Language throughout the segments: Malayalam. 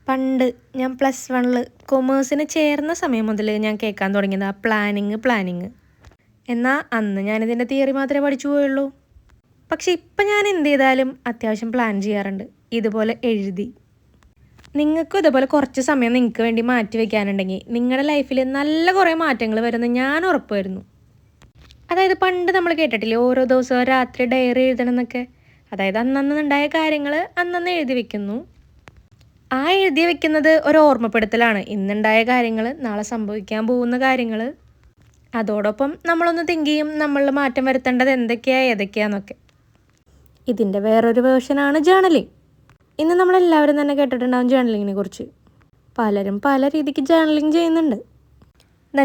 പണ്ട് ഞാൻ +1 കൊമേഴ്സിന് ചേർന്ന സമയം മുതൽ ഞാൻ കേൾക്കാൻ തുടങ്ങിയത് പ്ലാനിങ്. എന്നാൽ അന്ന് ഞാനിതിൻ്റെ തിയറി മാത്രമേ പഠിച്ചു പോയുള്ളൂ. പക്ഷെ ഇപ്പം ഞാൻ എന്ത് ചെയ്താലും അത്യാവശ്യം പ്ലാൻ ചെയ്യാറുണ്ട്, ഇതുപോലെ എഴുതി. നിങ്ങൾക്കും ഇതുപോലെ കുറച്ച് സമയം നിങ്ങൾക്ക് വേണ്ടി മാറ്റി വയ്ക്കാനുണ്ടെങ്കിൽ നിങ്ങളുടെ ലൈഫിൽ നല്ല കുറേ മാറ്റങ്ങൾ വരുമെന്ന് ഞാൻ ഉറപ്പ് വരുന്നു. അതായത് പണ്ട് നമ്മൾ കേട്ടിട്ടില്ലേ, ഓരോ ദിവസവും രാത്രി ഡയറി എഴുതണം എന്നൊക്കെ. അതായത് അന്നന്നുണ്ടായ കാര്യങ്ങൾ അന്നന്ന് എഴുതി വെക്കുന്നു. ആ എഴുതി വെക്കുന്നത് ഒരു ഓർമ്മപ്പെടുത്തലാണ്, ഇന്നുണ്ടായ കാര്യങ്ങൾ, നാളെ സംഭവിക്കാൻ പോകുന്ന കാര്യങ്ങൾ. അതോടൊപ്പം നമ്മളൊന്ന് തിങ്ക് ചെയ്യും, നമ്മളിൽ മാറ്റം വരുത്തേണ്ടത് ഏതൊക്കെയാന്നൊക്കെ. ഇതിൻ്റെ വേറൊരു വേർഷനാണ് ജേർണലിങ്. ഇന്ന് നമ്മളെല്ലാവരും തന്നെ കേട്ടിട്ടുണ്ടാകും ജേർണലിങ്ങിനെ കുറിച്ച്. പലരും പല രീതിക്ക് ജേർണലിങ് ചെയ്യുന്നുണ്ട്.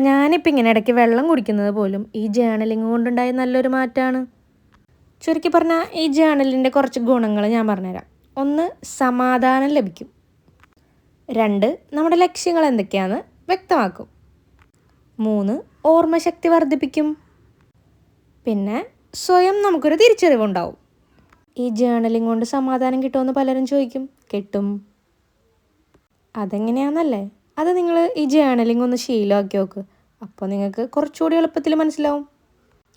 ഞാനിപ്പോൾ ഇങ്ങനെ ഇടയ്ക്ക് വെള്ളം കുടിക്കുന്നത് പോലും ഈ ജേർണലിങ് കൊണ്ടുണ്ടായ നല്ലൊരു മാറ്റമാണ്. ചുരുക്കി പറഞ്ഞാൽ ഈ ജേർണലിൻ്റെ കുറച്ച് ഗുണങ്ങൾ ഞാൻ പറഞ്ഞുതരാം. 1, സമാധാനം ലഭിക്കും. 2, നമ്മുടെ ലക്ഷ്യങ്ങൾ എന്തൊക്കെയാണെന്ന് വ്യക്തമാക്കും. 3, ഓർമ്മശക്തി വർദ്ധിപ്പിക്കും. പിന്നെ സ്വയം നമുക്കൊരു തിരിച്ചറിവുണ്ടാവും. ഈ ജേർണലിംഗ് കൊണ്ട് സമാധാനം കിട്ടുമെന്ന് പലരും ചോദിക്കും. കിട്ടും. അതെങ്ങനെയാണെന്നല്ലേ? അത് നിങ്ങൾ ഈ ജേർണലിംഗ് ഒന്ന് ശീലമാക്കി നോക്ക്. അപ്പോൾ നിങ്ങൾക്ക് കുറച്ചുകൂടി എളുപ്പത്തിൽ മനസ്സിലാവും.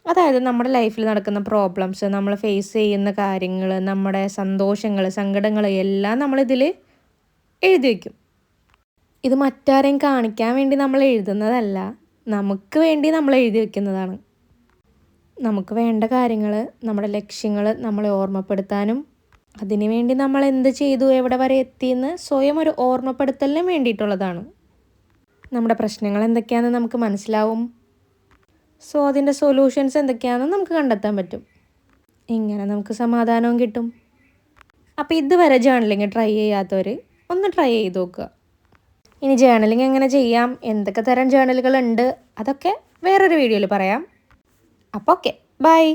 അതായത് നമ്മുടെ ലൈഫിൽ നടക്കുന്ന പ്രോബ്ലംസ്, നമ്മൾ ഫേസ് ചെയ്യുന്ന കാര്യങ്ങൾ, നമ്മുടെ സന്തോഷങ്ങൾ, സങ്കടങ്ങൾ എല്ലാം നമ്മളിതിൽ എഴുതി വയ്ക്കും. ഇത് മറ്റാരെയും കാണിക്കാൻ വേണ്ടി നമ്മൾ എഴുതുന്നതല്ല, നമുക്ക് വേണ്ടി നമ്മൾ എഴുതി വയ്ക്കുന്നതാണ്. നമുക്ക് വേണ്ട കാര്യങ്ങൾ, നമ്മുടെ ലക്ഷ്യങ്ങൾ നമ്മളെ ഓർമ്മപ്പെടുത്താനും അതിനുവേണ്ടി നമ്മൾ എന്ത് ചെയ്തു, എവിടെ വരെ എത്തിയെന്ന് സ്വയം ഒരു ഓർമ്മപ്പെടുത്തലിനും വേണ്ടിയിട്ടുള്ളതാണ്. നമ്മുടെ പ്രശ്നങ്ങൾ എന്തൊക്കെയാണെന്ന് നമുക്ക് മനസ്സിലാവും. സോ അതിൻ്റെ സൊല്യൂഷൻസ് എന്തൊക്കെയാണെന്ന് നമുക്ക് കണ്ടെത്താൻ പറ്റും. ഇങ്ങനെ നമുക്ക് സമാധാനവും കിട്ടും. അപ്പോൾ ഇതുവരെ ജേർണലിങ് ട്രൈ ചെയ്യാത്തവർ ഒന്ന് ട്രൈ ചെയ്ത് നോക്കുക. ഇനി ജേർണലിങ് എങ്ങനെ ചെയ്യാം, എന്തൊക്കെ തരം ജേർണലുകളുണ്ട്, അതൊക്കെ വേറൊരു വീഡിയോയിൽ പറയാം. അപ്പോൾ ഓക്കെ, ബൈ.